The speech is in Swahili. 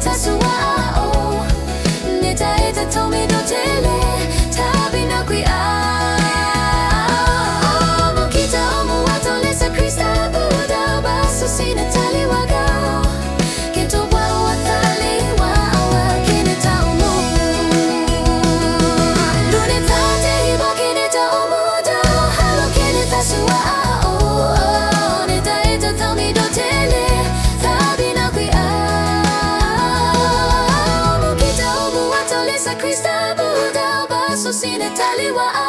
taswao nitaita tomi dotele tabina kui mukita omu watolesa Krista Buddha baso sinatali wagao kito wa watali wa kinita omu lunetate hibo kinita omu do halo kinita suao nitaita tomi dotele tabina kui mukita omu watolesa Krista Buddha baso sinatali wa